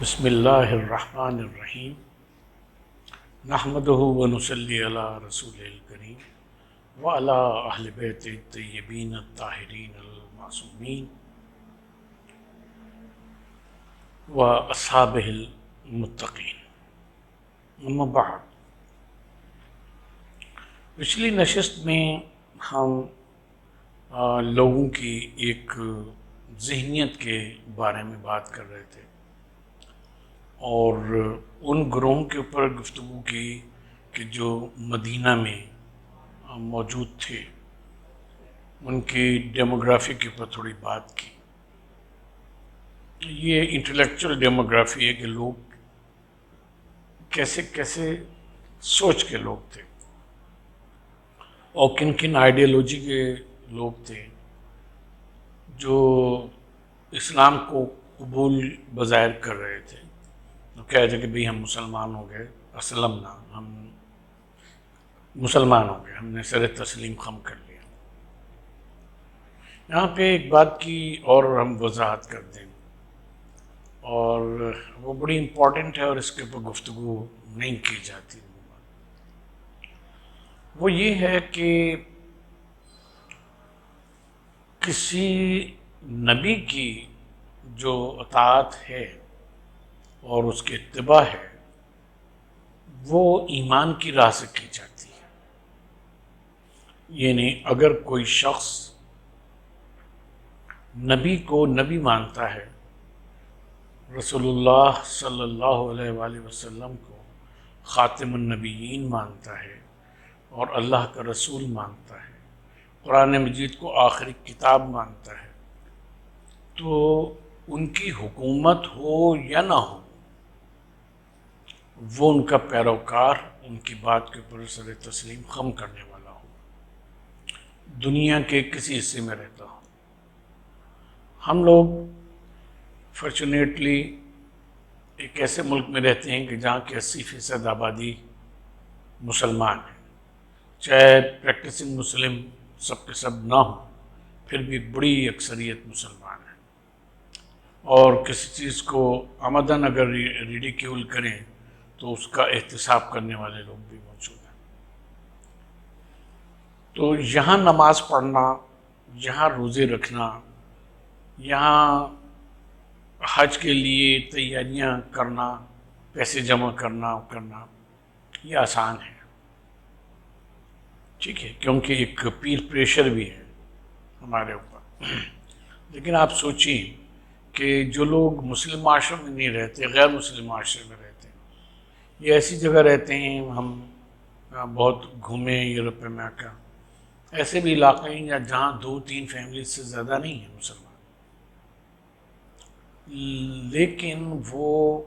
بسم اللہ الرحمن الرحیم نحمدہ ونصلی علی رسول الکریم وعلی اہل بیت الطیبین الطاہرین المعصومین واصحابہ المتقین، اما بعد۔ پچھلی نشست میں ہم لوگوں کی ایک ذہنیت کے بارے میں بات کر رہے تھے اور ان گروہوں کے اوپر گفتگو کی کہ جو مدینہ میں موجود تھے، ان کی ڈیموگرافی کے اوپر تھوڑی بات کی۔ یہ انٹلیکچوئل ڈیموگرافی ہے کہ لوگ کیسے کیسے سوچ کے لوگ تھے اور کن کن آئیڈیالوجی کے لوگ تھے جو اسلام کو قبول بظاہر کر رہے تھے، کہہ تھے کہ بھئی ہم مسلمان ہو گئے، اسلمنا، ہم مسلمان ہو گئے، ہم نے سر تسلیم خم کر لیا۔ یہاں پہ ایک بات کی اور ہم وضاحت کر دیں، اور وہ بڑی امپورٹنٹ ہے اور اس کے اوپر گفتگو نہیں کی جاتی۔ وہ یہ ہے کہ کسی نبی کی جو اطاعت ہے اور اس کی اتباع ہے وہ ایمان کی راہ سے کی جاتی ہے۔ یعنی اگر کوئی شخص نبی کو نبی مانتا ہے، رسول اللہ صلی اللہ علیہ وآلہ وسلم کو خاتم النبیین مانتا ہے اور اللہ کا رسول مانتا ہے، قرآن مجید کو آخری کتاب مانتا ہے، تو ان کی حکومت ہو یا نہ ہو، وہ ان کا پیروکار، ان کی بات کے اوپر سر تسلیم خم کرنے والا ہو، دنیا کے کسی حصے میں رہتا ہو۔ ہم لوگ فارچونیٹلی ایک ایسے ملک میں رہتے ہیں کہ جہاں کی 80% آبادی مسلمان ہے، چاہے پریکٹسنگ مسلم سب کے سب نہ ہوں، پھر بھی بڑی اکثریت مسلمان ہے، اور کسی چیز کو عمدن اگر ریڈیکیول کریں تو اس کا احتساب کرنے والے لوگ بھی موجود ہیں۔ تو یہاں نماز پڑھنا، یہاں روزے رکھنا، یہاں حج کے لیے تیاریاں کرنا، پیسے جمع کرنا یہ آسان ہے، ٹھیک ہے، کیونکہ ایک پیر پریشر بھی ہے ہمارے اوپر۔ لیکن آپ سوچیں کہ جو لوگ مسلم معاشرے میں نہیں رہتے، غیر مسلم معاشرے میں رہتے ہیں، یہ ایسی جگہ رہتے ہیں، ہم بہت گھومیں یورپ امریکہ، ایسے بھی علاقے ہیں جہاں 2-3 فیملیز سے زیادہ نہیں ہیں مسلمان، لیکن وہ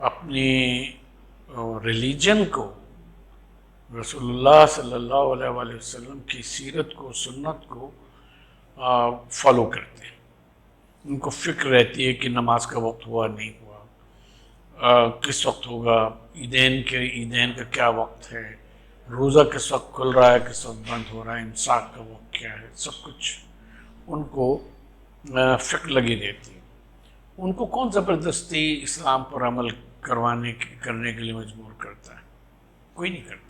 اپنی ریلیجن کو، رسول اللہ صلی اللہ علیہ وآلہ وسلم کی سیرت کو، سنت کو فالو کرتے ہیں۔ ان کو فکر رہتی ہے کہ نماز کا وقت ہوا نہیں ہوا، کس وقت ہوگا، عیدین کا کیا وقت ہے، روزہ کس وقت کھل رہا ہے، کس وقت بند ہو رہا ہے، امساک کا وقت کیا ہے، سب کچھ ان کو فکر لگی رہتی ہے۔ ان کو کون زبردستی اسلام پر عمل کرنے کے لیے مجبور کرتا ہے؟ کوئی نہیں کرتا۔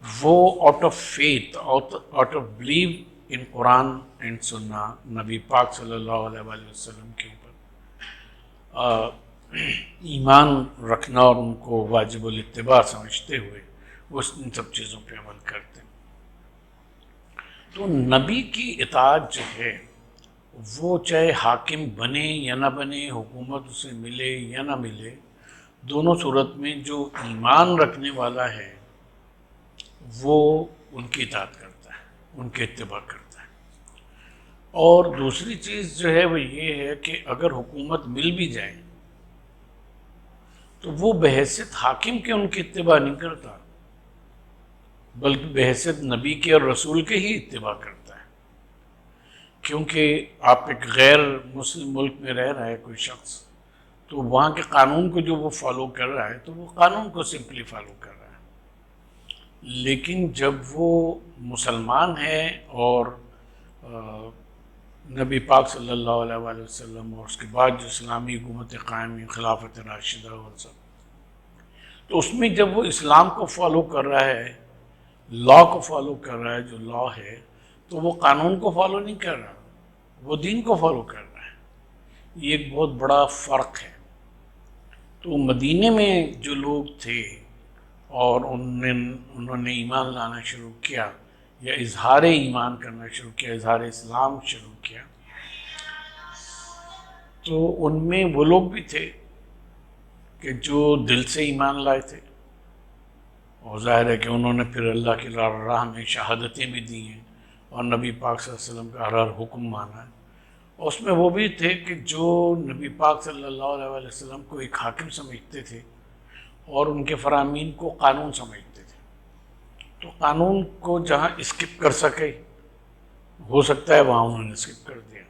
وہ out of faith, out of believe in Quran and سنہ، نبی پاک صلی اللہ علیہ وآلہ وسلم کے اوپر ایمان رکھنا اور ان کو واجب الاتباع سمجھتے ہوئے وہ ان سب چیزوں پہ عمل کرتے ہیں۔ تو نبی کی اطاعت جو ہے وہ چاہے حاکم بنے یا نہ بنے، حکومت اسے ملے یا نہ ملے، دونوں صورت میں جو ایمان رکھنے والا ہے وہ ان کی اطاعت کرتا ہے، ان کے اتباع کرتا ہے۔ اور دوسری چیز جو ہے وہ یہ ہے کہ اگر حکومت مل بھی جائے تو وہ بحیثیت حاکم کے ان کی اتباع نہیں کرتا، بلکہ بحیثیت نبی کے اور رسول کے ہی اتباع کرتا ہے۔ کیونکہ آپ ایک غیر مسلم ملک میں رہ رہا ہے کوئی شخص، تو وہاں کے قانون کو جو وہ فالو کر رہا ہے تو وہ قانون کو سمپلی فالو کر رہا ہے۔ لیکن جب وہ مسلمان ہے اور نبی پاک صلی اللہ علیہ وآلہ وسلم اور اس کے بعد جو اسلامی حکومت قائم ہوئی، خلافت راشدہ اور سب، تو اس میں جب وہ اسلام کو فالو کر رہا ہے، لا کو فالو کر رہا ہے، جو لا ہے، تو وہ قانون کو فالو نہیں کر رہا، وہ دین کو فالو کر رہا ہے۔ یہ ایک بہت بڑا فرق ہے۔ تو مدینے میں جو لوگ تھے اور انہوں نے ایمان لانا شروع کیا یا اظہار ایمان کرنا شروع کیا، اظہار اسلام شروع کیا، تو ان میں وہ لوگ بھی تھے کہ جو دل سے ایمان لائے تھے، اور ظاہر ہے کہ انہوں نے پھر اللہ کی راہ میں شہادتیں بھی دی ہیں اور نبی پاک صلی اللہ علیہ وسلم کا ہر حکم مانا ہے۔ اور اس میں وہ بھی تھے کہ جو نبی پاک صلی اللہ علیہ وسلم کو ایک حاکم سمجھتے تھے اور ان کے فرامین کو قانون سمجھتے تھے۔ تو قانون کو جہاں اسکپ کر سکے، ہو سکتا ہے وہاں انہوں نے اسکپ کر دیا،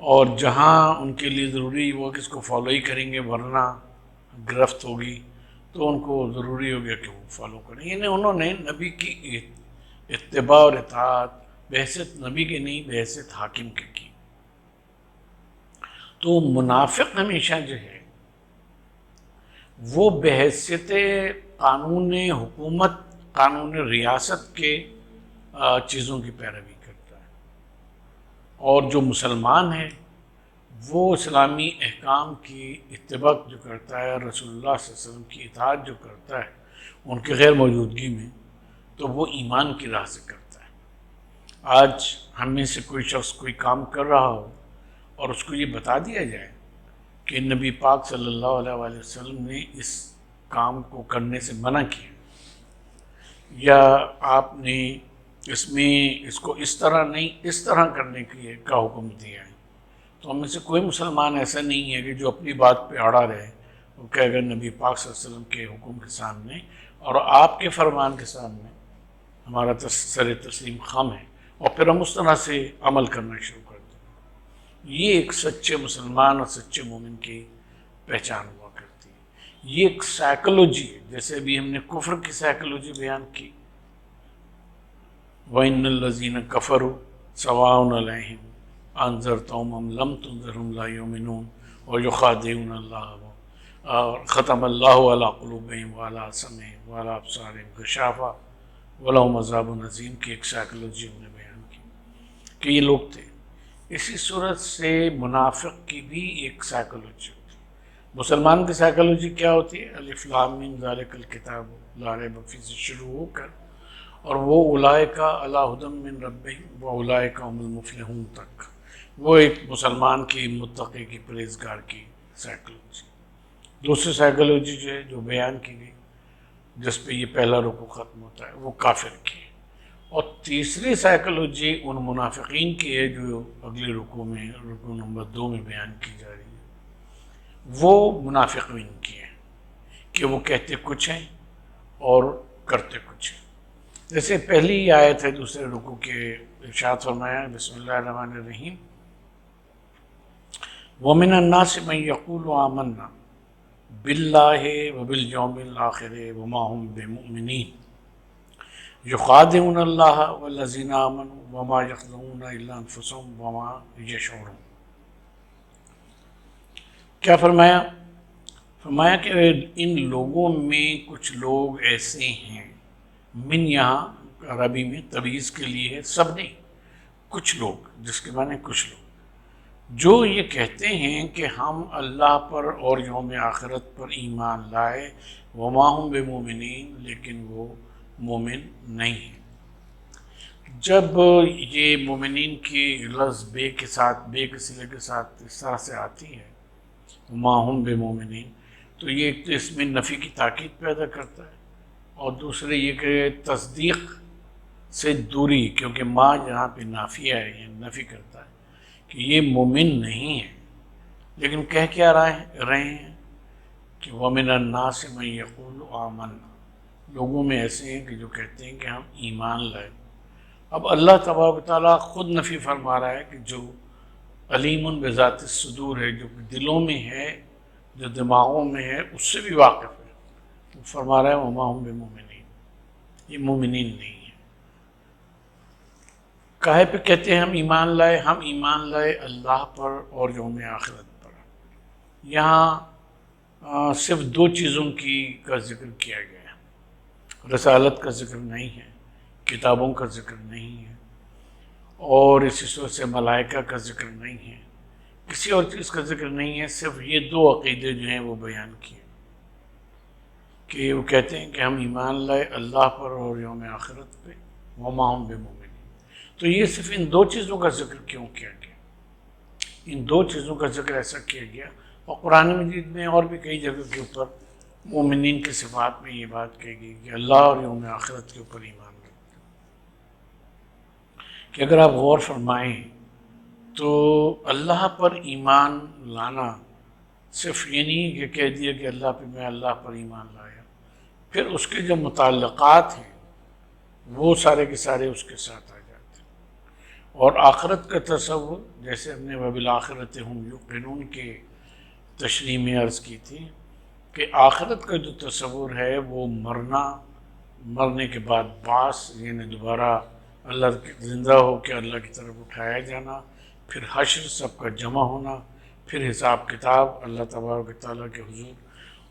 اور جہاں ان کے لیے ضروری وہ کہ اس کو فالو ہی کریں گے ورنہ گرفت ہوگی، تو ان کو ضروری ہو گیا کہ وہ فالو کریں۔ یعنی انہوں نے نبی کی اتباع اور اطاعت بحیثیت نبی کے نہیں، بحیثیت حاکم کے کی۔ تو منافق ہمیشہ جو ہے وہ بحیثیت قانون حکومت، قانون ریاست کے چیزوں کی پیروی کرتا ہے، اور جو مسلمان ہے وہ اسلامی احکام کی اتباع جو کرتا ہے، رسول اللہ صلی اللہ علیہ وسلم کی اطاعت جو کرتا ہے ان کے غیر موجودگی میں، تو وہ ایمان کی راہ سے کرتا ہے۔ آج ہم میں سے کوئی شخص کوئی کام کر رہا ہو اور اس کو یہ بتا دیا جائے کہ نبی پاک صلی اللہ علیہ وآلہ وسلم نے اس کام کو کرنے سے منع کیا، یا آپ نے اس کو اس طرح نہیں اس طرح کرنے کا حکم دیا ہے، تو ہم میں سے کوئی مسلمان ایسا نہیں ہے کہ جو اپنی بات پہ اڑا رہے، وہ کہ اگر نبی پاک صلی اللہ علیہ وسلم کے حکم کے سامنے اور آپ کے فرمان کے سامنے ہمارا سر تسلیم خم ہے، اور پھر ہم اس طرح سے عمل کرنا شروع کر دیں۔ یہ ایک سچے مسلمان اور سچے مومن کی پہچان ہوا کرتی ہے۔ یہ ایک سائیکلوجی ہے، جیسے ابھی ہم نے کفر کی سائیکلوجی بیان کی، وَإِنَّ الَّذِينَ كَفَرُوا سَوَاءٌ عَلَيْهِمْ أَنذَرْتَهُمْ أَمْ لَمْ تُنذِرْهُمْ لَا يُؤْمِنُونَ وَيُخَادِعُونَ اللَّهَ وَخَتَمَ اللَّهُ عَلَىٰ قُلُوبِهِمْ وَعَلَىٰ سَمْعِهِمْ وَعَلَىٰ أَبْصَارِهِمْ غِشَاوَةٌ وَلَهُمْ عَذَابٌ عَظِيمٌ کی ایک سائیکلوجی ہم نے بیان کی کہ یہ لوگ تھے۔ اسی صورت سے منافق کی بھی ایک سائیکلوجی ہوتی ہے۔ مسلمان کی سائیکلوجی کیا ہوتی ہے؟ الف لام میم ذالک الکتاب لا ریب فیہ سے شروع ہو کر اور وہ اولئک علی ھدی من ربہم واولئک هم المفلحون تک، وہ ایک مسلمان کی، متقی کی، پرہیزگار کی سائیکلوجی۔ دوسری سائیکلوجی جو ہے، جو بیان کی گئی، جس پہ یہ پہلا رکوع ختم ہوتا ہے، وہ کافر کی ہے۔ اور تیسری سائیکلوجی ان منافقین کی ہے جو اگلے رکوع میں، رکوع نمبر 2 میں بیان کی جا رہی ہے۔ وہ منافقین کی ہے کہ وہ کہتے کچھ ہیں اور کرتے کچھ ہیں۔ جیسے پہلی آیت ہے دوسرے رکوع کے، ارشاد فرمایا بسم اللہ الرحمن الرحیم، وَمِنَ النَّاسِ مَن يَقُولُ آمَنَّا بِاللَّهِ وَبِالْيَوْمِ الْآخِرِ وَمَا هُم بِمُؤْمِنِينَ يُخَادِعُونَ اللَّهَ وَالَّذِينَ آمَنُوا وَمَا يَخْدَعُونَ إِلَّا أَنفُسَهُمْ وَمَا يَشْعُرُونَ۔ کیا فرمایا کہ ان لوگوں میں کچھ لوگ ایسے ہیں، من یہاں عربی میں تبعیض کے لیے ہے، سب نہیں، کچھ لوگ، جس کے معنی کچھ لوگ، جو یہ کہتے ہیں کہ ہم اللہ پر اور یوم آخرت پر ایمان لائے، وما ہم بمومنین، لیکن وہ مومن نہیں ہیں۔ جب یہ مومنین کی لفظ بے کے ساتھ، بے کے صیغے کے ساتھ اس طرح سے آتی ہے، وما ہم بمومنین، تو یہ ایک تو اس میں نفی کی تاکید پیدا کرتا ہے، اور دوسرے یہ کہ تصدیق سے دوری، کیونکہ ما جہاں پہ نافیہ ہے، یہ نفی کرتا ہے کہ یہ مومن نہیں ہے، لیکن کہہ کیا رہے ہیں کہ وَمِنَ النَّاسِ مَن يَقُولُ آمَنَّا، لوگوں میں ایسے ہیں کہ جو کہتے ہیں کہ ہم ایمان لائے۔ اب اللہ تبارک و تعالیٰ خود نفی فرما رہا ہے کہ جو علیم بذات الصدور ہے، جو دلوں میں ہے، جو دماغوں میں ہے، اس سے بھی واقف ہے۔ وہ فرما رہا ہے وما ہم بمومنین، یہ مومنین نہیں ہے۔ کاہے پہ کہتے ہیں ہم ایمان لائے؟ ہم ایمان لائے اللہ پر اور یوم آخرت پر۔ یہاں صرف دو چیزوں کا ذکر کیا گیا ہے، رسالت کا ذکر نہیں ہے، کتابوں کا ذکر نہیں ہے، اور اسی صورت سے ملائکہ کا ذکر نہیں ہے، کسی اور چیز کا ذکر نہیں ہے، صرف یہ دو عقیدے جو ہیں وہ بیان کیے کہ وہ کہتے ہیں کہ ہم ایمان لائے اللہ پر اور یوم آخرت پہ، وما ہم بمؤمنین۔ تو یہ صرف ان دو چیزوں کا ذکر کیوں کیا گیا؟ ان دو چیزوں کا ذکر ایسا کیا گیا، اور قرآن مجید میں اور بھی کئی جگہ کے اوپر مومنین کی صفات میں یہ بات کہی گئی کہ اللہ اور یوم آخرت کے اوپر ایمان رکھتے ہیں۔ کہ اگر آپ غور فرمائیں تو اللہ پر ایمان لانا صرف یہ نہیں کہ کہہ دیا کہ اللہ پہ میں اللہ پر ایمان لایا، پھر اس کے جو متعلقات ہیں وہ سارے کے سارے اس کے ساتھ آ جاتے ہیں۔ اور آخرت کا تصور، جیسے ہم نے وبالآخرۃ ہم یوقنون کے تشریح میں عرض کی تھی کہ آخرت کا جو تصور ہے وہ مرنے کے بعد بعث، یعنی دوبارہ اللہ زندہ ہو کے اللہ کی طرف اٹھایا جانا، پھر حشر، سب کا جمع ہونا، پھر حساب کتاب اللہ تبارک و تعالیٰ کے حضور،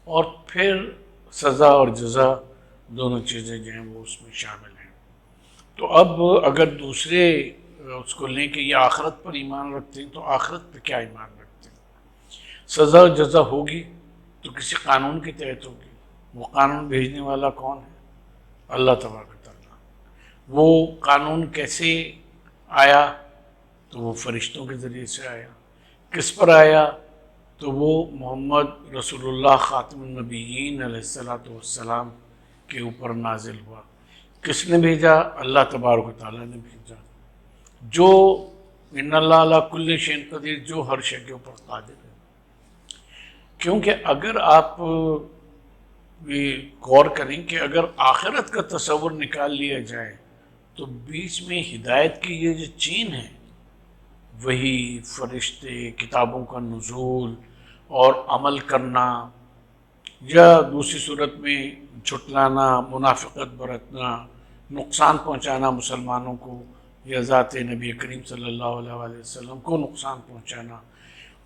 اور پھر سزا اور جزا، دونوں چیزیں جو ہیں وہ اس میں شامل ہیں۔ تو اب اگر دوسرے اس کو لیں کہ یہ آخرت پر ایمان رکھتے ہیں، تو آخرت پہ کیا ایمان رکھتے ہیں؟ سزا و جزا ہوگی تو کسی قانون کے تحت ہوگی۔ وہ قانون بھیجنے والا کون ہے؟ اللہ تبارک و تعالیٰ۔ وہ قانون کیسے آیا؟ تو وہ فرشتوں کے ذریعے سے آیا۔ کس پر آیا؟ تو وہ محمد رسول اللہ خاتم النبیین علیہ السلام کے اوپر نازل ہوا۔ کس نے بھیجا؟ اللہ تبارک و تعالیٰ نے بھیجا، جو ان اللہ علی کل شیء قدیر، جو ہر شے کے اوپر قادر ہے۔ کیونکہ اگر آپ یہ غور کریں کہ اگر آخرت کا تصور نکال لیا جائے تو بیچ میں ہدایت کی یہ جو چین ہے، وہی فرشتے، کتابوں کا نزول اور عمل کرنا، یا دوسری صورت میں جھٹلانا، منافقت برتنا، نقصان پہنچانا مسلمانوں کو یا ذات نبی کریم صلی اللہ علیہ وسلم کو نقصان پہنچانا،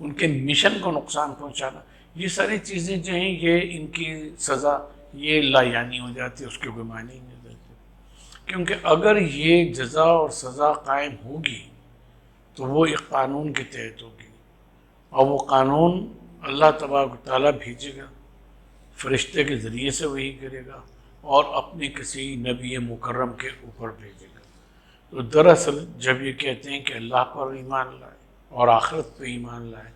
ان کے مشن کو نقصان پہنچانا، یہ ساری چیزیں جو ہیں یہ ان کی سزا یہ لا یعنی ہو جاتی ہے، اس کے کوئی معنی ہی نہیں رہتے۔ کیونکہ اگر یہ جزا اور سزا قائم ہوگی تو وہ ایک قانون کے تحت ہوگی، اور وہ قانون اللہ تبارک و تعالیٰ بھیجے گا، فرشتے کے ذریعے سے وہی کرے گا، اور اپنے کسی نبی مکرم کے اوپر بھیجے گا۔ تو دراصل جب یہ کہتے ہیں کہ اللہ پر ایمان لائے اور آخرت پہ ایمان لائے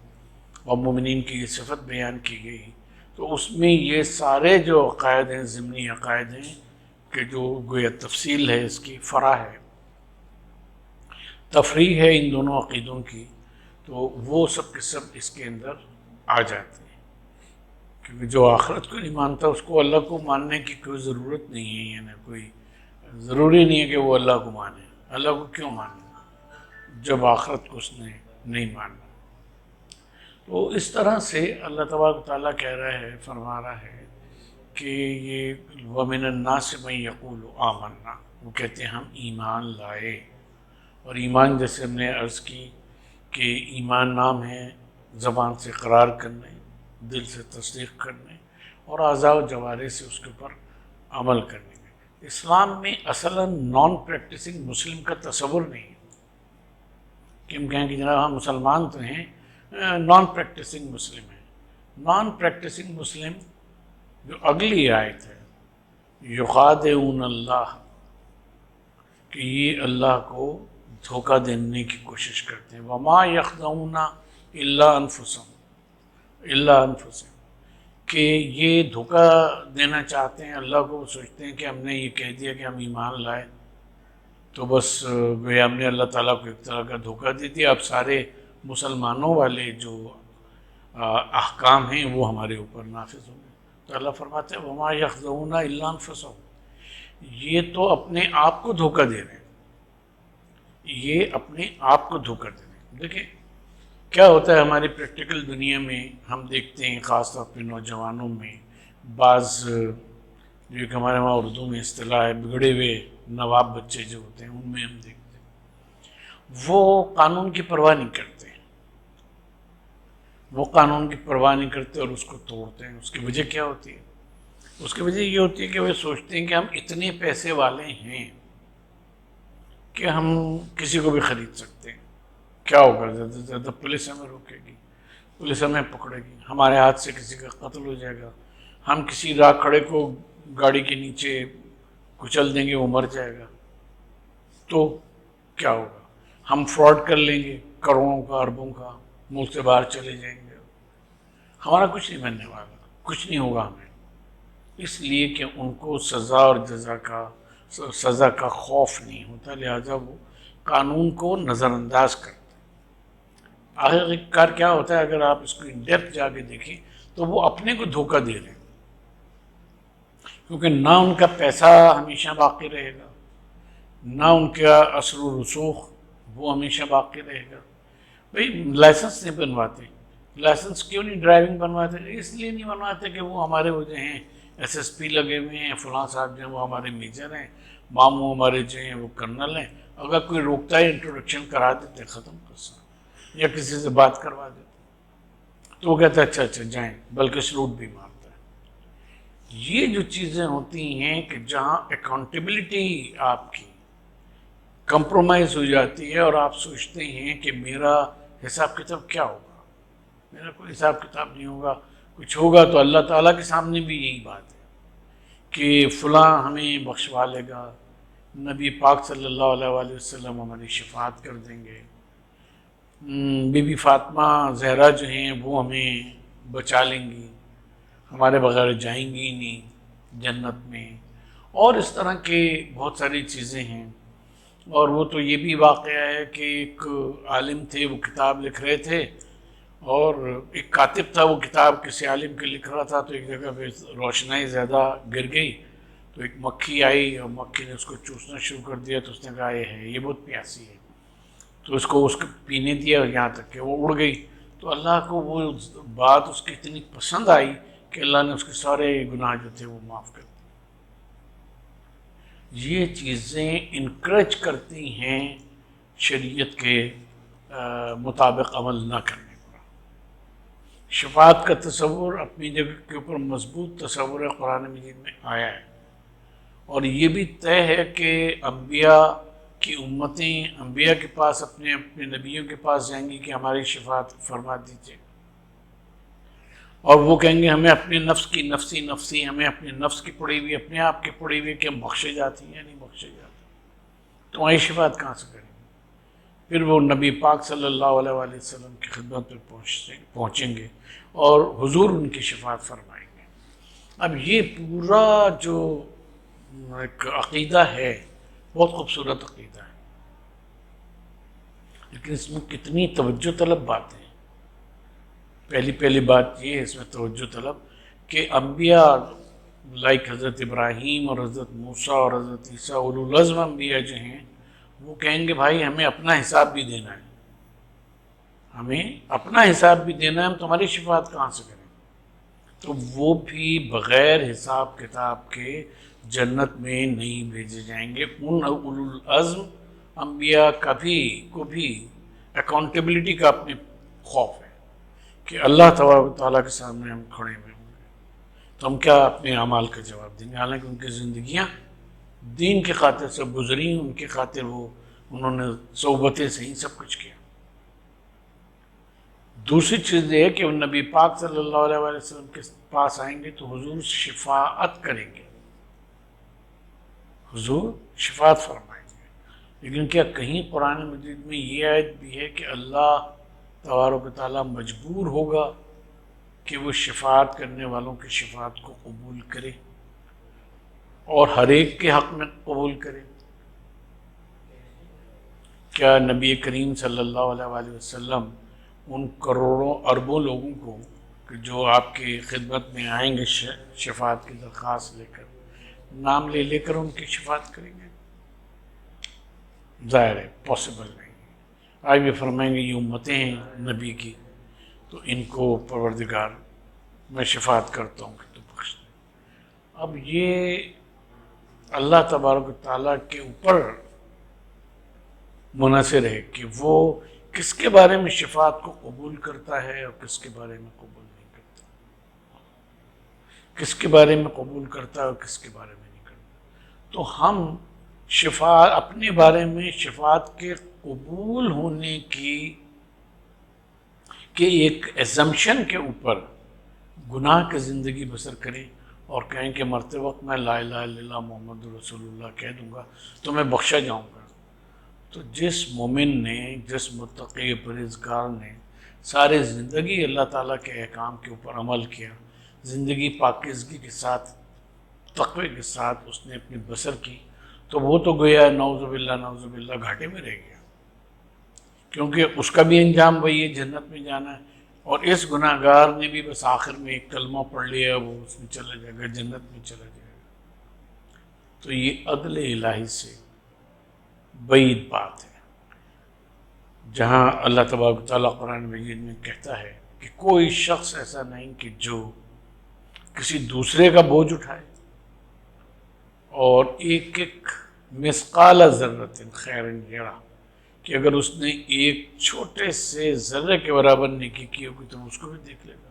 اور مومنین کی یہ صفت بیان کی گئی، تو اس میں یہ سارے جو عقائد ہیں، ضمنی عقائد ہیں کہ جو گویا تفصیل ہے، اس کی فرع ہے، تفریح ہے ان دونوں عقیدوں کی، تو وہ سب کے سب اس کے اندر آ جاتے ہیں۔ کیونکہ جو آخرت کو نہیں مانتا اس کو اللہ کو ماننے کی کوئی ضرورت نہیں ہے، یعنی کوئی ضروری نہیں ہے کہ وہ اللہ کو مانے۔ اللہ کو کیوں ماننا جب آخرت کو اس نے نہیں ماننا؟ تو اس طرح سے اللہ تبارک و تعالیٰ کہہ رہا ہے، فرما رہا ہے کہ یہ وَمِنَ النَّاسِ مَن يَقُولُ آمَنَّا، وہ کہتے ہیں ہم ایمان لائے۔ اور ایمان جیسے ہم نے عرض کی کہ ایمان نام ہے زبان سے اقرار کرنے، دل سے تصدیق کرنے، اور اعضاء و جوارح سے اس کے اوپر عمل کرنے میں۔ اسلام میں اصلاً نان پریکٹسنگ مسلم کا تصور نہیں ہے کہ ہم کہیں کہ جناب ہم مسلمان تو ہیں، نان پریکٹسنگ مسلم ہیں۔ نان پریکٹسنگ مسلم جو اگلی آیت ہے، یخادعون اللہ، کہ یہ اللہ کو دھوکہ دینے کی کوشش کرتے ہیں۔ وما یخدعون الا انفسهم، کہ یہ دھوکہ دینا چاہتے ہیں اللہ کو، سوچتے ہیں کہ ہم نے یہ کہہ دیا کہ ہم ایمان لائے تو بس گویا ہم نے اللہ تعالیٰ کو ایک طرح کا دھوکہ دے دیا، اب سارے مسلمانوں والے جو احکام ہیں وہ ہمارے اوپر نافذ ہوں گے۔ تو اللہ فرماتے ہیں وما یخدعون الا انفسهم، یہ تو اپنے آپ کو دھوکہ دے رہے ہیں، یہ اپنے آپ کو دھوکہ دے رہے ہیں۔ دیکھیں کیا ہوتا ہے ہماری پریکٹیکل دنیا میں، ہم دیکھتے ہیں خاص طور پہ نوجوانوں میں بعض جو ایک ہمارے وہاں اردو میں اصطلاح ہے بگڑے ہوئے نواب بچے جو ہوتے ہیں، ان میں ہم دیکھتے ہیں وہ قانون کی پرواہ نہیں کرتے، وہ قانون کی پرواہ نہیں کرتے اور اس کو توڑتے ہیں۔ اس کی وجہ کیا ہوتی ہے؟ اس کی وجہ یہ ہوتی ہے کہ وہ سوچتے ہیں کہ ہم اتنے پیسے والے ہیں کہ ہم کسی کو بھی خرید سکتے ہیں، کیا ہوگا، زیادہ سے زیادہ پولیس ہمیں روکے گی، پولیس ہمیں پکڑے گی، ہمارے ہاتھ سے کسی کا قتل ہو جائے گا، ہم کسی راہ کھڑے کو گاڑی کے نیچے کچل دیں گے، وہ مر جائے گا، تو کیا ہوگا، ہم فراڈ کر لیں گے کروڑوں کا، اربوں کا، ملک سے باہر چلے جائیں گے، ہمارا کچھ نہیں بننے والا، کچھ نہیں ہوگا ہمیں، اس لیے کہ ان کو سزا اور سزا کا خوف نہیں ہوتا، لہٰذا وہ قانون کو نظر انداز کرتے ہیں۔ آخر کار کیا ہوتا ہے، اگر آپ اس کو ان ڈیپتھ جا کے دیکھیں تو وہ اپنے کو دھوکہ دے رہے ہیں، کیونکہ نہ ان کا پیسہ ہمیشہ باقی رہے گا، نہ ان کا اثر و رسوخ وہ ہمیشہ باقی رہے گا۔ بھئی لائسنس نہیں بنواتے، لائسنس کیوں نہیں ڈرائیونگ بنواتے؟ اس لیے نہیں بنواتے کہ وہ ہمارے وہ جو ہیں ایس ایس پی لگے ہوئے ہیں، فلاں صاحب جو ہیں وہ ہمارے میجر ہیں، ماموں ہمارے جو ہیں وہ کرنل ہیں، اگر کوئی روکتا ہے انٹروڈکشن کرا دیتے، ختم قصہ، یا کسی سے بات کروا دیتے تو وہ کہتا ہے اچھا اچھا جائیں، بلکہ سلوٹ بھی مارتا ہے۔ یہ جو چیزیں ہوتی ہیں کہ جہاں اکاؤنٹیبلٹی آپ کی کمپرومائز ہو جاتی ہے اور آپ سوچتے ہیں کہ میرا حساب کتاب کیا ہوگا، میرا کوئی حساب کتاب نہیں ہوگا، کچھ ہوگا تو اللہ تعالیٰ کے سامنے بھی یہی بات ہے کہ فلاں ہمیں بخشوا لے گا، نبی پاک صلی اللہ علیہ وآلہ وسلم ہماری شفاعت کر دیں گے، بی بی فاطمہ زہرا جو ہیں وہ ہمیں بچا لیں گی، ہمارے بغیر جائیں گی ہی نہیں جنت میں، اور اس طرح کے بہت ساری چیزیں ہیں۔ اور وہ تو یہ بھی واقعہ ہے کہ ایک عالم تھے، وہ کتاب لکھ رہے تھے، اور ایک کاتب تھا، وہ کتاب کسی عالم کے لکھ رہا تھا، تو ایک جگہ پہ روشنائی زیادہ گر گئی تو ایک مکھی آئی اور مکھی نے اس کو چوسنا شروع کر دیا، تو اس نے کہا یہ بہت پیاسی ہے، تو اس کو پینے دیا یہاں تک کہ وہ اڑ گئی، تو اللہ کو وہ بات اس کی اتنی پسند آئی کہ اللہ نے اس کے سارے گناہ جو تھے وہ معاف کر دیے۔ یہ چیزیں انکریج کرتی ہیں شریعت کے مطابق عمل نہ کرنے پر۔ شفاعت کا تصور اپنی جگہ کے اوپر مضبوط تصور قرآن مجید میں آیا ہے، اور یہ بھی طے ہے کہ انبیاء کی امتیں انبیاء کے پاس اپنے نبیوں کے پاس جائیں گی کہ ہماری شفاعت فرما دیجیے، اور وہ کہیں گے ہمیں اپنے نفس کی نفسی ہمیں اپنے نفس کی پڑی ہوئی، اپنے آپ کی پڑی ہوئی کہ ہم بخشے جاتی ہیں یا نہیں بخشے جاتے، تمہاری شفاعت کہاں سے کریں گے؟ پھر وہ نبی پاک صلی اللہ علیہ وآلہ وسلم کی خدمت پہ پہنچیں گے اور حضور ان کی شفاعت فرمائیں گے۔ اب یہ پورا جو ایک عقیدہ ہے بہت خوبصورت عقیدہ ہے، لیکن اس میں کتنی توجہ طلب باتیں ہیں۔ پہلی بات یہ ہے اس میں توجہ طلب کہ انبیاء لائک حضرت ابراہیم اور حضرت موسیٰ اور حضرت عیسیٰ اولو العزم انبیاء جو ہیں وہ کہیں گے بھائی ہمیں اپنا حساب بھی دینا ہے، ہمیں اپنا حساب بھی دینا ہے، ہم تمہاری شفاعت کہاں سے کریں؟ تو وہ بھی بغیر حساب کتاب کے جنت میں نہیں بھیجے جائیں گے۔ ان اولو العزم انبیاء کو بھی اکاؤنٹیبلٹی کا اپنے خوف ہے کہ اللہ تبارک و تعالیٰ کے سامنے ہم کھڑے ہوئے ہوں گے، تو ہم کیا اپنے اعمال کا جواب دیں گے؟ حالانکہ ان کی زندگیاں دین کی خاطر سے گزری، ان کی خاطر انہوں نے صحبتیں صحیح سب کچھ کیا۔ دوسری چیز یہ ہے کہ وہ نبی پاک صلی اللہ علیہ وآلہ وسلم کے پاس آئیں گے تو حضور شفاعت کریں گے، حضور شفاعت فرمائیں گے، لیکن کیا کہیں قرآن مجید میں یہ آیت بھی ہے کہ اللہ تبارک و تعالیٰ مجبور ہوگا کہ وہ شفاعت کرنے والوں کی شفاعت کو قبول کرے اور ہر ایک کے حق میں قبول کرے؟ کیا نبی کریم صلی اللہ علیہ وآلہ وسلم ان کروڑوں اربوں لوگوں کو کہ جو آپ کی خدمت میں آئیں گے شفاعت کی درخواست لے کر، نام لے کر ان کی شفاعت کریں گے؟ ظاہر ہے پاسبل نہیں۔ آج بھی فرمائیں گے یہ امتیں ہیں نبی کی، تو ان کو پروردگار میں شفاعت کرتا ہوں کہ تو بخش دے۔ اب یہ اللہ تبارک و تعالیٰ کے اوپر منحصر ہے کہ وہ کس کے بارے میں شفاعت کو قبول کرتا ہے اور کس کے بارے میں قبول نہیں کرتا، کس کے بارے میں قبول کرتا ہے اور کس کے بارے میں نہیں کرتا۔ تو ہم شفاعت اپنے بارے میں شفاعت کے قبول ہونے کی ایک ایزمپشن کے اوپر گناہ کی زندگی بسر کریں اور کہیں کہ مرتے وقت میں لا الہ الا اللہ محمد رسول اللہ کہہ دوں گا تو میں بخشا جاؤں گا۔ تو جس مومن نے، جس متقی پرہیزگار نے سارے زندگی اللہ تعالیٰ کے احکام کے اوپر عمل کیا، زندگی پاکیزگی کے ساتھ، تقوی کے ساتھ اس نے اپنی بسر کی، تو وہ تو گویا نعوذ باللہ گھاٹے میں رہ گیا، کیونکہ اس کا بھی انجام وہی ہے، جنت میں جانا ہے، اور اس گناہ گار نے بھی بس آخر میں ایک کلمہ پڑھ لیا، وہ اس میں چلا جائے گا، جنت میں چلا جائے گا۔ تو یہ عدل الہی سے بعید بات ہے، جہاں اللہ تبارک و تعالیٰ قرآن مجید میں کہتا ہے کہ کوئی شخص ایسا نہیں کہ جو کسی دوسرے کا بوجھ اٹھائے، اور ایک ایک مثقال ذرۃ خیر یرا، کہ اگر اس نے ایک چھوٹے سے ذرے کے برابر نیکی کی ہوگی تو اس کو بھی دیکھ لے گا،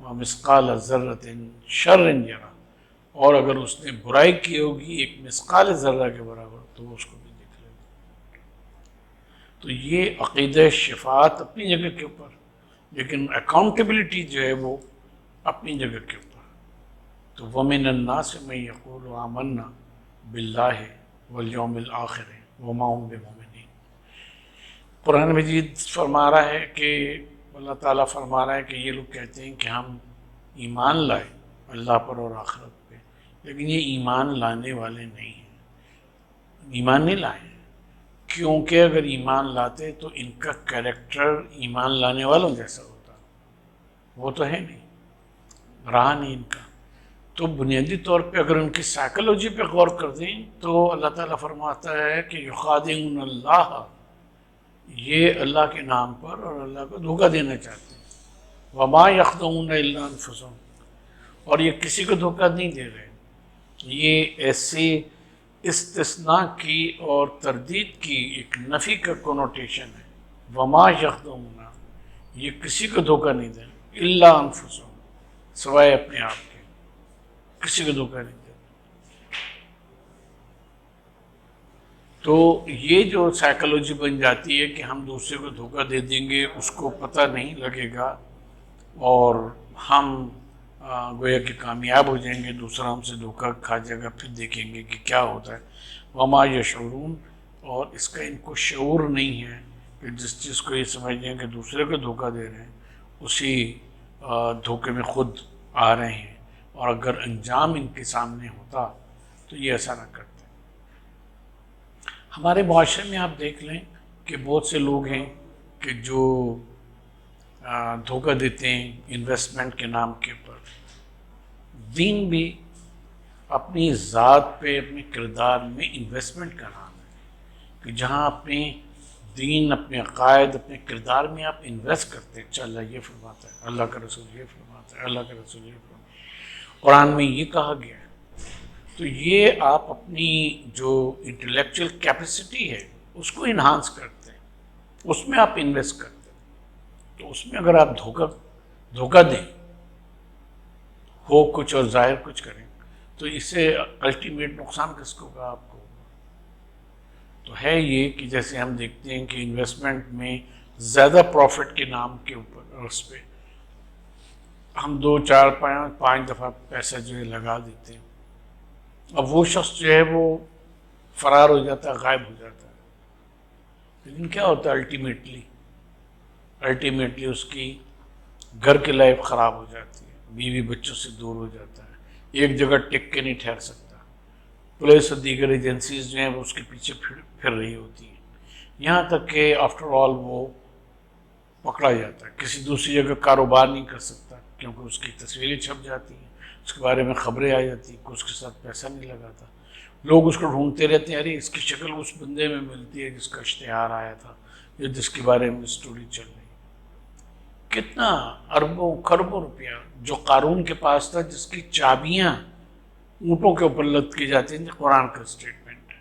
وَمِثْقَالَ ذَرَّةٍ شَرٍّ یرا، اور اگر اس نے برائی کی ہوگی ایک مثقال ذرہ کے برابر تو وہ اس کو بھی دیکھ لے گا۔ تو یہ عقیدہ شفاعت اپنی جگہ کے اوپر، لیکن اکاؤنٹیبلٹی جو ہے وہ اپنی جگہ کے اوپر۔ تو وَمِنَ النَّاسِ مَن يَقُولُ آمَنَّا بِاللَّهِ وَالْيَوْمِ الْآخِرِ وَمَا هُمْ بِمُؤْمِنِينَ۔ قرآن مجید فرما رہا ہے کہ اللہ تعالیٰ فرما رہا ہے کہ یہ لوگ کہتے ہیں کہ ہم ایمان لائے اللہ پر اور آخرت پہ، لیکن یہ ایمان لانے والے نہیں ہیں، ایمان نہیں لائے ہیں، کیونکہ اگر ایمان لاتے تو ان کا کریکٹر ایمان لانے والوں جیسا ہوتا، وہ تو ہے نہیں، رہا نہیں ان کا۔ تو بنیادی طور پہ اگر ان کی سائیکالوجی پہ غور کر دیں تو اللہ تعالیٰ فرماتا ہے کہ یخادعون اللہ، یہ اللہ کے نام پر اور اللہ کو دھوکہ دینا چاہتے ہیں، وما یخدعون الا انفسهم، اور یہ کسی کو دھوکہ نہیں دے رہے، یہ ایسی استثناء کی اور تردید کی ایک نفی کا کنوٹیشن ہے، وما یخدعون، یہ کسی کو دھوکہ نہیں دے الا انفسهم، سوائے اپنے آپ کے، کسی کو دھوکہ نہیں دے۔ تو یہ جو سائیکالوجی بن جاتی ہے کہ ہم دوسرے کو دھوکہ دے دیں گے، اس کو پتہ نہیں لگے گا اور ہم گویا کہ کامیاب ہو جائیں گے، دوسرا ہم سے دھوکہ کھا جائے گا، پھر دیکھیں گے کہ کیا ہوتا ہے۔ وما یشعرون، اور اس کا ان کو شعور نہیں ہے کہ جس چیز کو یہ سمجھیں کہ دوسرے کو دھوکہ دے رہے ہیں، اسی دھوکے میں خود آ رہے ہیں، اور اگر انجام ان کے سامنے ہوتا تو یہ ایسا نہ کرتے۔ ہمارے معاشرے میں آپ دیکھ لیں کہ بہت سے لوگ ہیں کہ جو دھوکہ دیتے ہیں انویسٹمنٹ کے نام کے اوپر۔ دین بھی اپنی ذات پہ، اپنے کردار میں انویسٹمنٹ کا نام ہے، کہ جہاں اپنے دین، اپنے عقائد، اپنے کردار میں آپ انویسٹ کرتے ہیں۔ اچھا اللہ یہ فرماتا ہے، اللہ کا رسول یہ فرماتا ہے، اللہ کا رسول یہ فرماتا ہے، قرآن میں یہ کہا گیا ہے، تو یہ آپ اپنی جو انٹلیکچوئل کیپیسٹی ہے اس کو انہانس کرتے ہیں، اس میں آپ انویسٹ کرتے ہیں۔ تو اس میں اگر آپ دھوکہ دیں، ہو کچھ اور ظاہر کچھ کریں، تو اس سے الٹیمیٹ نقصان کس کو ہوگا؟ آپ کو۔ تو ہے یہ کہ جیسے ہم دیکھتے ہیں کہ انویسٹمنٹ میں زیادہ پروفٹ کے نام کے اوپر اس پہ ہم 2 4 5 دفعہ پیسہ جو ہے لگا دیتے ہیں، اب وہ شخص جو ہے وہ فرار ہو جاتا ہے، غائب ہو جاتا ہے، لیکن کیا ہوتا ہے الٹیمیٹلی اس کی گھر کی لائف خراب ہو جاتی ہے، بیوی بچوں سے دور ہو جاتا ہے، ایک جگہ ٹک کے نہیں ٹھہر سکتا، پولیس اور دیگر ایجنسیز جو ہیں وہ اس کے پیچھے پھر رہی ہوتی ہیں، یہاں تک کہ آفٹر آل وہ پکڑا جاتا ہے، کسی دوسری جگہ کاروبار نہیں کر سکتا کیونکہ اس کی تصویریں چھپ جاتی ہیں، اس کے بارے میں خبریں آ جاتی ہیں کہ اس کے ساتھ پیسہ نہیں لگاتا، لوگ اس کو ڈھونڈتے رہتے ہیں، ارے اس کی شکل اس بندے میں ملتی ہے جس کا اشتہار آیا تھا یا جس کے بارے میں اسٹوری چل رہی ہے۔ کتنا اربوں خربوں روپیہ جو قارون کے پاس تھا، جس کی چابیاں اونٹوں کے اوپر لد کی جاتی ہیں، قرآن کا اسٹیٹمنٹ ہے،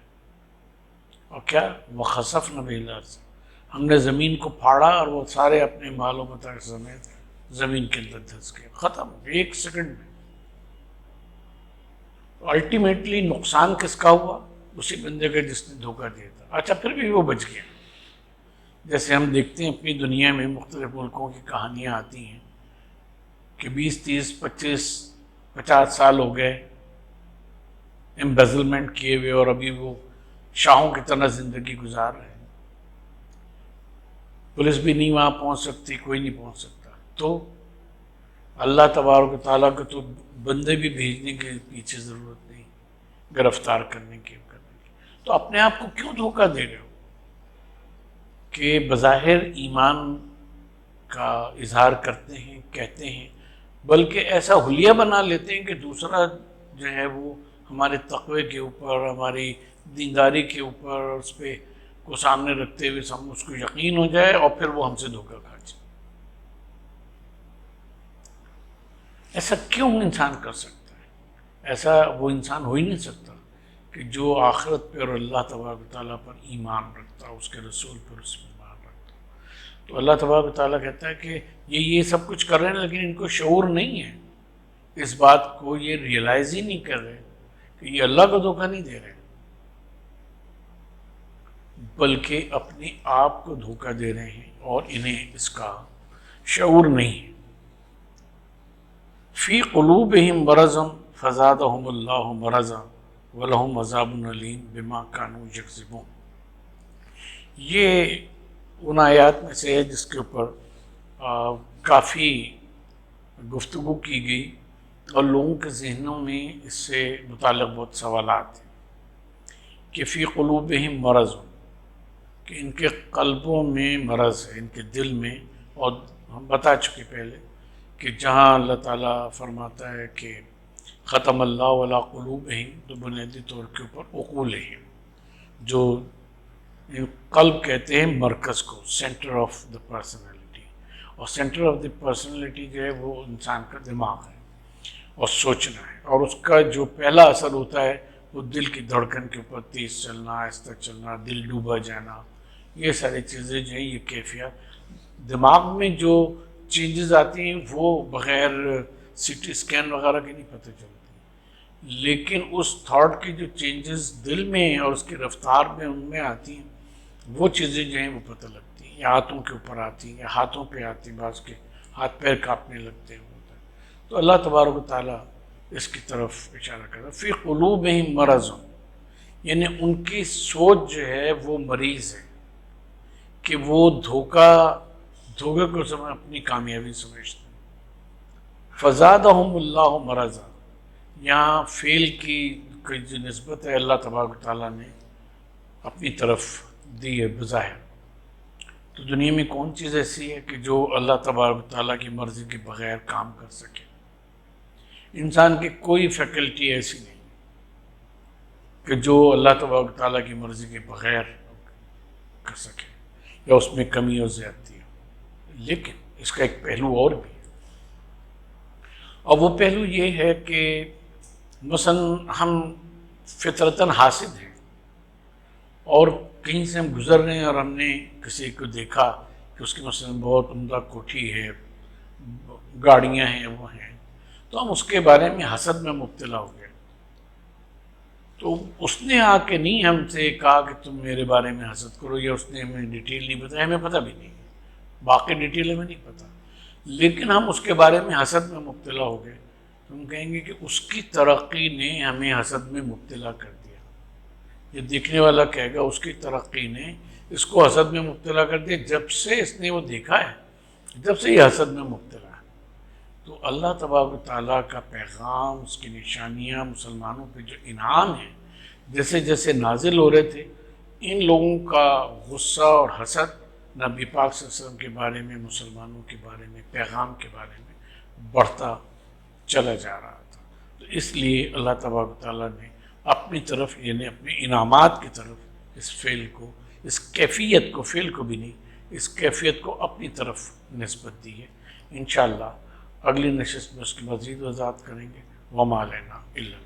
اور کیا وَخَسَفْنَ بِهِ الْأَرْضَ، ہم نے زمین کو پھاڑا اور وہ سارے اپنے مال و متاع سمیت زمین کے اندر دھس گئے، ختم ایک سیکنڈ میں۔ الٹیمیٹلی نقصان کس کا ہوا؟ اسی بندے کا جس نے دھوکہ دیا تھا۔ اچھا پھر بھی وہ بچ گیا۔ جیسے ہم دیکھتے ہیں اپنی دنیا میں مختلف ملکوں کی کہانیاں آتی ہیں کہ 20 30 25 50 سال ہو گئے امبیزلمنٹ کیے ہوئے اور ابھی وہ شاہوں کی طرح زندگی گزار رہے ہیں، پولیس بھی نہیں وہاں پہنچ سکتی، کوئی نہیں پہنچ سکتا۔ تو اللہ تبارک و تعالیٰ کو تو بندے بھی بھیجنے کے پیچھے ضرورت نہیں گرفتار کرنے کی۔ تو اپنے آپ کو کیوں دھوکہ دے رہے ہو کہ بظاہر ایمان کا اظہار کرتے ہیں، کہتے ہیں، بلکہ ایسا حلیہ بنا لیتے ہیں کہ دوسرا جو ہے وہ ہمارے تقوی کے اوپر، ہماری دینداری کے اوپر اس پہ کو سامنے رکھتے ہوئے ہم اس کو یقین ہو جائے اور پھر وہ ہم سے دھوکہ کھا جائے۔ ایسا کیوں انسان کر سکتا ہے؟ ایسا وہ انسان ہو ہی نہیں سکتا کہ جو آخرت پہ اور اللہ تبارک و تعالیٰ پر ایمان رکھتا، اس کے رسول پر اس میں ایمان رکھتا۔ تو اللہ تبارک و تعالیٰ کہتا ہے کہ یہ سب کچھ کر رہے ہیں لیکن ان کو شعور نہیں ہے، اس بات کو یہ ریئلائز ہی نہیں کر رہے کہ یہ اللہ کو دھوکہ نہیں دے رہے بلکہ اپنے آپ کو دھوکہ دے رہے ہیں اور انہیں اس کا شعور نہیں ہے۔ فی قلوبہم مرض فزادہم اللہ مرضا وَلَهُمْ عَذَابٌ عَلِيمٌ بِمَا كَانُوا يَكْذِبُونَ۔ یہ ان آیات میں سے ہے جس کے اوپر کافی گفتگو کی گئی اور لوگوں کے ذہنوں میں اس سے متعلق بہت سوالات ہیں کہ فی قلوبہم مرض، کہ ان کے قلبوں میں مرض ہے، ان کے دل میں۔ اور ہم بتا چکے پہلے کہ جہاں اللہ تعالیٰ فرماتا ہے کہ ختم اللہ علی قلوبہم، تو بنیادی طور کے اوپر عقولہم، جو قلب کہتے ہیں مرکز کو، سینٹر آف دا پرسنالٹی، اور سینٹر آف دی پرسنالٹی جو ہے وہ انسان کا دماغ ہے اور سوچنا ہے، اور اس کا جو پہلا اثر ہوتا ہے وہ دل کی دھڑکن کے اوپر تیز چلنا، آہستہ چلنا، دل ڈوبا جانا، یہ ساری چیزیں جو ہیں، یہ کیفیت دماغ میں جو چینجز آتی ہیں وہ بغیر سی ٹی اسکین وغیرہ کے نہیں پتہ چلتی، لیکن اس تھاٹ کی جو چینجز دل میں اور اس کی رفتار میں ان میں آتی ہیں وہ چیزیں جو ہیں وہ پتہ لگتی ہیں، یا ہاتھوں کے اوپر آتی ہیں، یا ہاتھوں پہ آتی ہیں، بعض کے ہاتھ پیر کانپنے لگتے ہیں۔ تو اللہ تبارک و تعالیٰ اس کی طرف اشارہ کرتا ہے فی قلوبہم مرض، یعنی ان کی سوچ جو ہے وہ مریض ہے کہ وہ دھوکے کو اپنی کامیابی سمجھتے ہیں۔ فزادہم اللہ مرضا، یہاں فعل کی جو نسبت ہے اللہ تبارک و تعالیٰ نے اپنی طرف دی ہے بظاہر۔ تو دنیا میں کون چیز ایسی ہے کہ جو اللہ تبارک و تعالیٰ کی مرضی کے بغیر کام کر سکے؟ انسان کی کوئی فیکلٹی ایسی نہیں کہ جو اللہ تبارک و تعالیٰ کی مرضی کے بغیر کر سکے یا اس میں کمی اور زیادتی ہے۔ لیکن اس کا ایک پہلو اور بھی ہے، اور وہ پہلو یہ ہے کہ مثلا ہم فطرتاً حاسد ہیں اور کہیں سے ہم گزر رہے ہیں اور ہم نے کسی کو دیکھا کہ اس کی مثلا بہت عمدہ کوٹھی ہے، گاڑیاں ہیں، وہ ہیں، تو ہم اس کے بارے میں حسد میں مبتلا ہو گئے۔ تو اس نے آ کے نہیں ہم سے کہا کہ تم میرے بارے میں حسد کرو، یا اس نے ہمیں ڈیٹیل نہیں بتایا، ہمیں پتہ بھی نہیں، باقی ڈیٹیل ہمیں نہیں پتہ، لیکن ہم اس کے بارے میں حسد میں مبتلا ہو گئے۔ تو ہم کہیں گے کہ اس کی ترقی نے ہمیں حسد میں مبتلا کر دیا۔ یہ دیکھنے والا کہے گا اس کی ترقی نے اس کو حسد میں مبتلا کر دیا، جب سے اس نے وہ دیکھا ہے، جب سے یہ حسد میں مبتلا ہے۔ تو اللہ تبارک و تعالیٰ کا پیغام، اس کی نشانیاں، مسلمانوں پہ جو انعام ہیں جیسے جیسے نازل ہو رہے تھے، ان لوگوں کا غصہ اور حسد نبی پاک صلی اللہ علیہ وسلم کے بارے میں، مسلمانوں کے بارے میں، پیغام کے بارے میں بڑھتا چلا جا رہا تھا۔ تو اس لیے اللہ تبارک و تعالیٰ نے اپنی طرف، یعنی اپنے انعامات کی طرف اس فعل کو، اس کیفیت کو، فعل کو بھی نہیں، اس کیفیت کو اپنی طرف نسبت دی ہے۔ انشاءاللہ اگلی نشست میں اس کی مزید وضاحت کریں گے۔ وما علینا الا